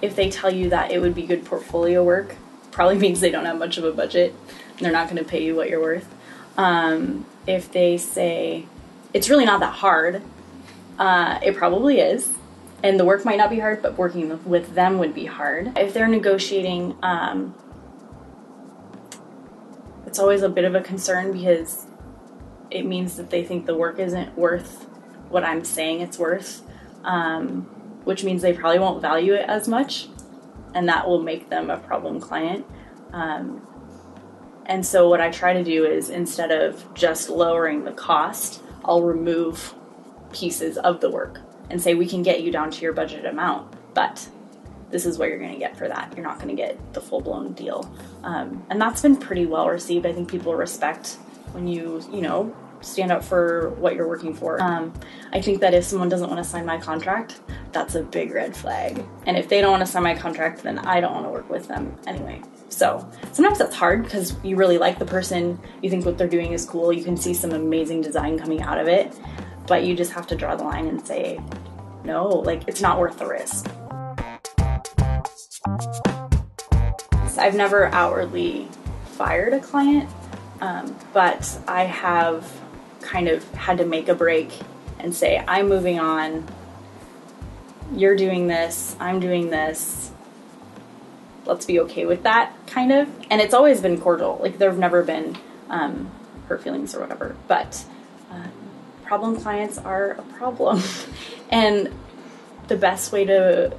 if they tell you that it would be good portfolio work, probably means they don't have much of a budget and they're not going to pay you what you're worth. If they say it's really not that hard, it probably is. And the work might not be hard, but working with them would be hard. If they're negotiating, it's always a bit of a concern because it means that they think the work isn't worth what I'm saying it's worth, which means they probably won't value it as much, and that will make them a problem client. And so what I try to do is, instead of just lowering the cost, I'll remove pieces of the work and say, we can get you down to your budget amount, but this is what you're going to get for that. You're not going to get the full-blown deal. And that's been pretty well received. I think people respect when you stand up for what you're working for. I think that if someone doesn't want to sign my contract, that's a big red flag. And if they don't want to sign my contract, then I don't want to work with them anyway. So sometimes that's hard because you really like the person, you think what they're doing is cool, you can see some amazing design coming out of it, but you just have to draw the line and say, no, like, it's not worth the risk. So I've never outwardly fired a client, but I have kind of had to make a break and say, I'm moving on, you're doing this, I'm doing this, let's be okay with that, kind of. And it's always been cordial, like there have never been hurt feelings or whatever, but problem clients are a problem. And the best way to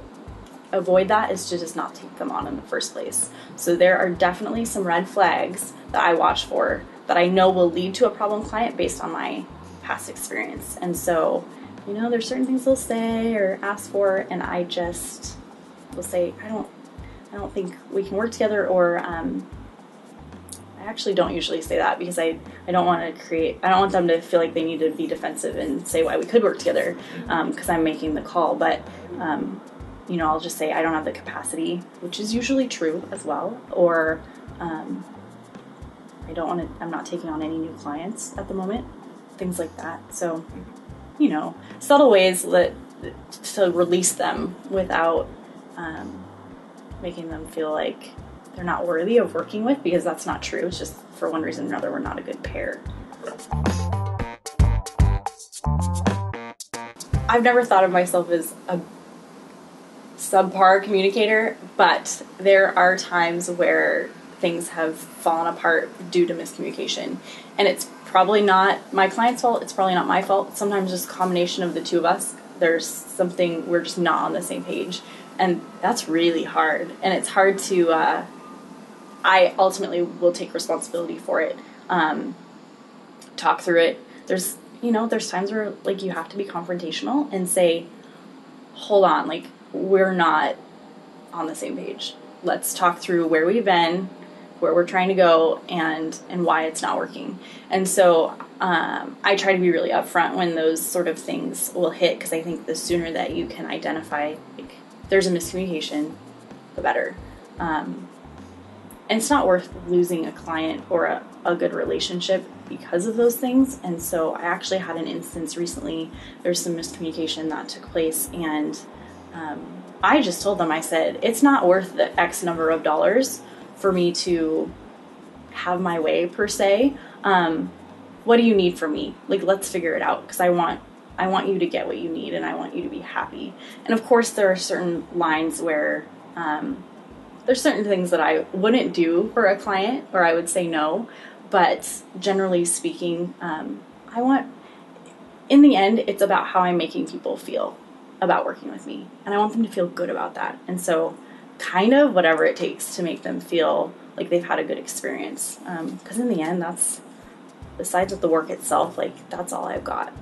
avoid that is to just not take them on in the first place. So there are definitely some red flags that I watch for that I know will lead to a problem client based on my past experience. And so, there's certain things they'll say or ask for, and I just will say, I don't think we can work together, or I actually don't usually say that because I don't want them to feel like they need to be defensive and say why we could work together because I'm making the call. But I'll just say I don't have the capacity, which is usually true as well, or I'm not taking on any new clients at the moment, things like that. So, subtle ways to release them without making them feel like they're not worthy of working with, because that's not true. It's just for one reason or another, we're not a good pair. I've never thought of myself as a subpar communicator, but there are times where things have fallen apart due to miscommunication. And it's probably not my client's fault, it's probably not my fault. Sometimes just a combination of the two of us, there's something, we're just not on the same page. And that's really hard. And it's hard to, I ultimately will take responsibility for it, talk through it. There's times where like you have to be confrontational and say, hold on, like we're not on the same page. Let's talk through where we've been, where we're trying to go, and why it's not working. And so I try to be really upfront when those sort of things will hit, because I think the sooner that you can identify like there's a miscommunication, the better. And it's not worth losing a client or a good relationship because of those things. And so I actually had an instance recently, there's some miscommunication that took place, and I just told them, I said, it's not worth the X number of dollars for me to have my way, per se. What do you need from me? Like, let's figure it out, because I want you to get what you need, and I want you to be happy. And of course, there are certain lines where there's certain things that I wouldn't do for a client, or I would say no. But generally speaking, in the end, it's about how I'm making people feel about working with me. And I want them to feel good about that. And so kind of whatever it takes to make them feel like they've had a good experience. Because in the end, besides with the work itself, like that's all I've got.